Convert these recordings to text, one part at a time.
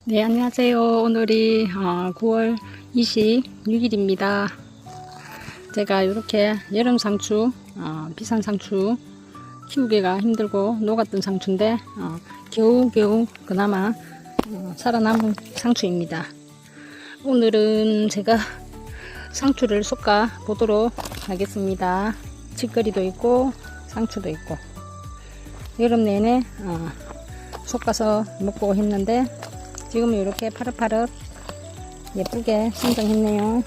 네, 안녕하세요. 오늘이 9월 26일입니다. 제가 이렇게 여름 상추, 비싼 상추 키우기가 힘들고 녹았던 상추인데 겨우겨우 그나마 살아남은 상추입니다. 오늘은 제가 상추를 솎아 보도록 하겠습니다. 치거리도 있고 상추도 있고 여름 내내 솎아서 먹고 했는데 지금 이렇게 파릇파릇 예쁘게 성장했네요.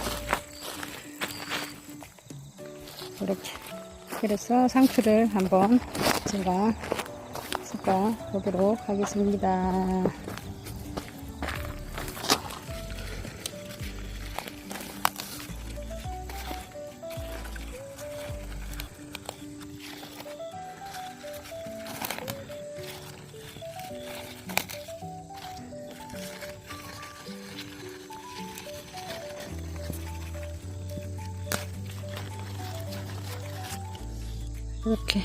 이렇게. 그래서 상추를 한번 제가 솎아 보도록 하겠습니다. 이렇게